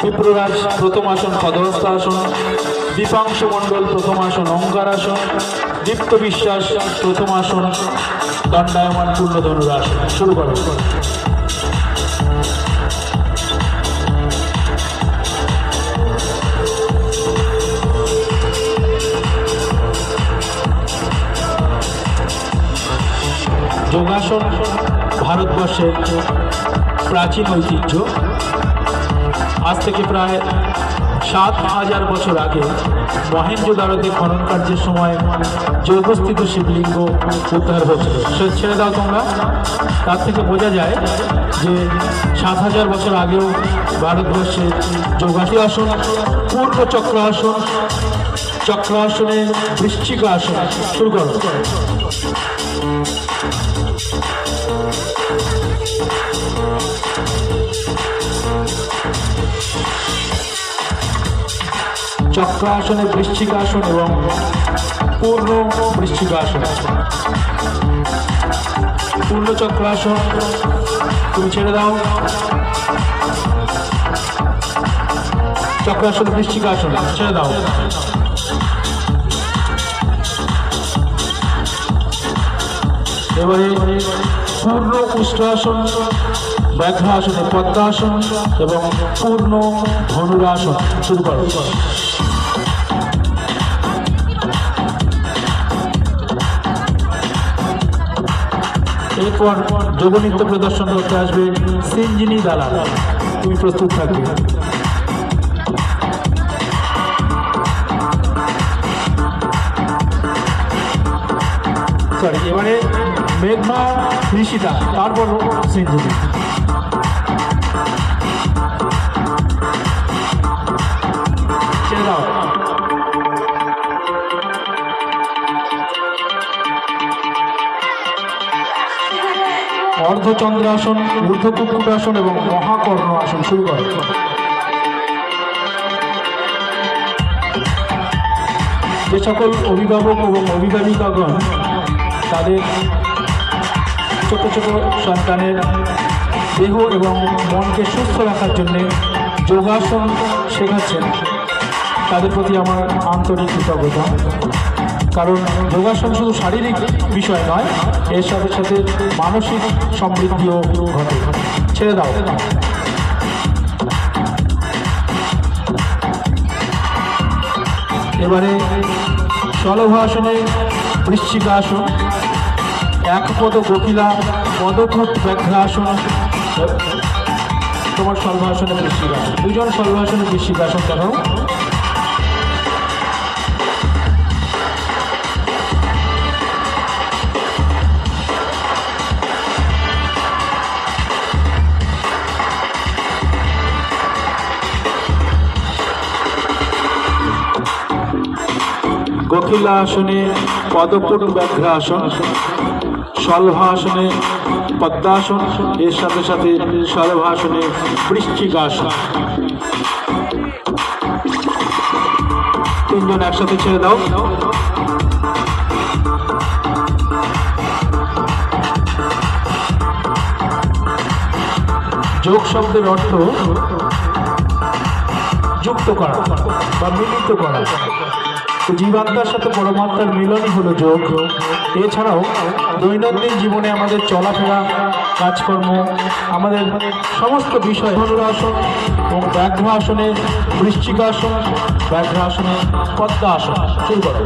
বিপ্ররাজ প্রথম আসন পদহস্ত আসন, দীপাংশু মণ্ডল প্রথম আসন অঙ্গার আসন, দীপ্ত বিশ্বাস প্রথম আসন দণ্ডায়মান পূর্ণধনুর আসন। শুরু করো। যোগাসন ভারতবর্ষের প্রাচীন ঐতিহ্য। আজ থেকে প্রায় ৭,০০০ বছর আগে মহেঞ্জোদারোতে খনন কার্যের সময় যোগস্থিত শিবলিঙ্গ উদ্ধার হয়েছিল। সে ছেড়ে দাও তোমরা। তার থেকে বোঝা যায় যে ৭,০০০ বছর আগেও ভারতবর্ষে যোগাসী আসন, পূর্ণ চক্র আসন, চক্রাসনে বৃশ্চিক আসন। শুরু করো। চক্রাসনে বৃশ্চিক আসন এবং পূর্ণ বৃশ্চিক আসন। পূর্ণ চক্রাসন তুমি ছেড়ে দাও। চক্রাসন বৃশ্চিক আসন ছেড়ে দাও। এবারে পূর্ণ উষ্ট্রাসন, ব্যাঘ্রাসনে পদ্মাসন এবং পূর্ণ ধনুরাসন। শুরু করো। এরপর যোগনৃত্য প্রদর্শন করতে আসবে সিঞ্জিনী দালাল। তুমি প্রস্তুত থাকবে। সরি, এবারে মেঘনা ঋষিতা, তারপর সিঞ্জিনী। ছেড়ে দাও। অর্ধচন্দ্রাসন, ঊর্ধ্ব কুক্কুটাসন এবং মহাকর্ণ আসন। শুরু করে। যে সকল অভিভাবক এবং অভিভাবিকাগণ তাদের ছোট ছোট সন্তানের দেহ এবং মনকে সুস্থ রাখার জন্যে যোগাসন শেখাচ্ছেন, তাদের প্রতি আমার আন্তরিক কৃতজ্ঞতা। কারণ যোগাসন শুধু শারীরিক বিষয় নয়, এর সাথে সাথে মানসিক সমৃদ্ধিও ঘটে। ছেড়ে দাও। এবারে শলভাসনে বৃশ্চিক আসন, একপদ গোকিলা, পদক্ষত ব্যাঘ্রাসন, তোমার শলভাসনে বৃশ্চিক আসন। দুজন শলভাসনে বৃশ্চিক আসন দেখাও। গোকিলা আসনে পদপুট ব্যাঘ্রাসন, শলভাসনে পদ্মাসন, এর সাথে সাথে শলভাসনে বৃশ্চিক আসন। তিনজন একসাথে ছেড়ে দাও। যোগ শব্দের অর্থ যুক্ত করা বা মিলিত করা। জীবাত্মার সাথে পরমাত্মার মিলনই হলো যোগ। এছাড়াও দৈনন্দিন জীবনে আমাদের চলাফেরা, কাজকর্ম, আমাদের সমস্ত বিষয় ধনুরাসন এবং ব্যাঘ্রাসনে বৃশ্চিক আসন, ব্যাঘ্রাসনে পদ্মা আসন। শুরু করো।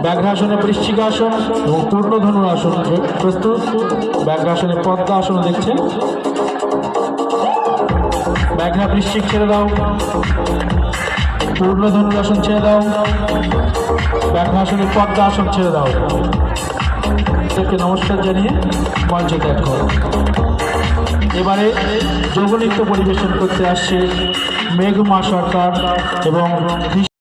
ব্যাঘ্রাসনে বৃশ্চিক আসন এবং পূর্ণ ধনুর আসন প্রস্তুত। ব্যাঘ্রাসনে পদ্মা আসন দেখছেন। ব্যাঘ্রা বৃশ্চিক ছেড়ে দাও। পূর্ণ ধনুর আসন ছেড়ে দাও। ব্যাঘ্রাসনে পদ্মা আসন ছেড়ে দাও। নমস্কার জানিয়ে মঞ্চ ত্যাগ করো। এবারে যোগনৃত্য পরিবেশন করতে আসছে মেঘমা সরকার এবং